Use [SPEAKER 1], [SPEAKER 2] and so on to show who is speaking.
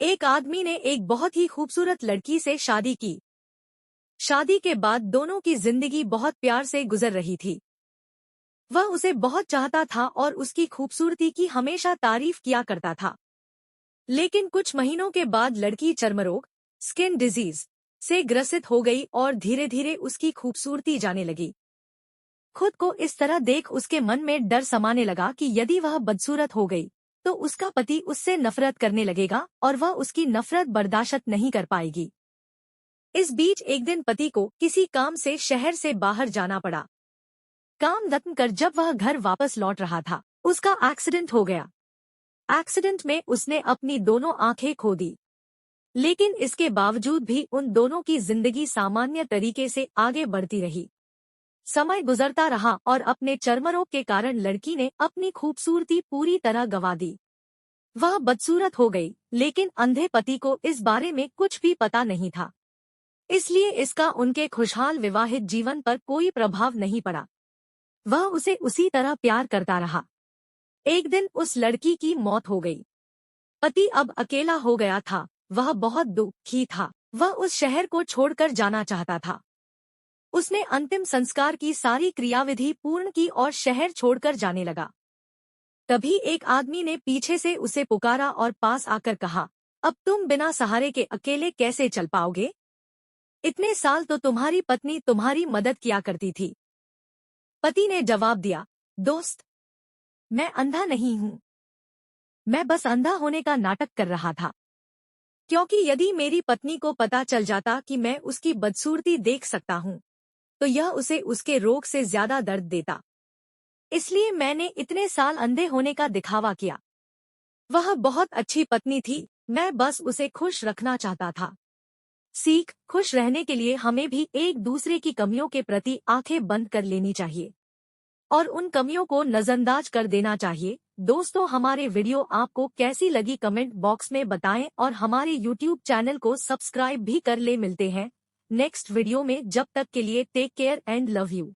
[SPEAKER 1] एक आदमी ने एक बहुत ही खूबसूरत लड़की से शादी की। शादी के बाद दोनों की जिंदगी बहुत प्यार से गुजर रही थी। वह उसे बहुत चाहता था और उसकी खूबसूरती की हमेशा तारीफ किया करता था। लेकिन कुछ महीनों के बाद लड़की चर्मरोग, स्किन डिजीज से ग्रसित हो गई और धीरे धीरे उसकी खूबसूरती जाने लगी। खुद को इस तरह देख उसके मन में डर समाने लगा कि यदि वह बदसूरत हो गई तो उसका पति उससे नफरत करने लगेगा और वह उसकी नफरत बर्दाश्त नहीं कर पाएगी। इस बीच एक दिन पति को किसी काम से शहर से बाहर जाना पड़ा। काम खत्म कर जब वह घर वापस लौट रहा था, उसका एक्सीडेंट हो गया। एक्सीडेंट में उसने अपनी दोनों आंखें खो दी। लेकिन इसके बावजूद भी उन दोनों की जिंदगी सामान्य तरीके से आगे बढ़ती रही। समय गुजरता रहा और अपने चर्मरोग के कारण लड़की ने अपनी खूबसूरती पूरी तरह गंवा दी। वह बदसूरत हो गई, लेकिन अंधे पति को इस बारे में कुछ भी पता नहीं था। इसलिए इसका उनके खुशहाल विवाहित जीवन पर कोई प्रभाव नहीं पड़ा। वह उसे उसी तरह प्यार करता रहा। एक दिन उस लड़की की मौत हो गई। पति अब अकेला हो गया था। वह बहुत दुखी था। वह उस शहर को छोड़कर जाना चाहता था। उसने अंतिम संस्कार की सारी क्रियाविधि पूर्ण की और शहर छोड़कर जाने लगा। तभी एक आदमी ने पीछे से उसे पुकारा और पास आकर कहा, अब तुम बिना सहारे के अकेले कैसे चल पाओगे? इतने साल तो तुम्हारी पत्नी तुम्हारी मदद किया करती थी। पति ने जवाब दिया, दोस्त, मैं अंधा नहीं हूँ। मैं बस अंधा होने का नाटक कर रहा था। क्योंकि यदि मेरी पत्नी को पता चल जाता कि मैं उसकी बदसूरती देख सकता हूँ, तो यह उसे उसके रोग से ज्यादा दर्द देता। इसलिए मैंने इतने साल अंधे होने का दिखावा किया। वह बहुत अच्छी पत्नी थी। मैं बस उसे खुश रखना चाहता था। सीख, खुश रहने के लिए हमें भी एक दूसरे की कमियों के प्रति आंखें बंद कर लेनी चाहिए और उन कमियों को नजरअंदाज कर देना चाहिए। दोस्तों, हमारे वीडियो आपको कैसी लगी कमेंट बॉक्स में बताएं और हमारे YouTube चैनल को सब्सक्राइब भी कर ले। मिलते हैं नेक्स्ट वीडियो में। जब तक के लिए take care and love you.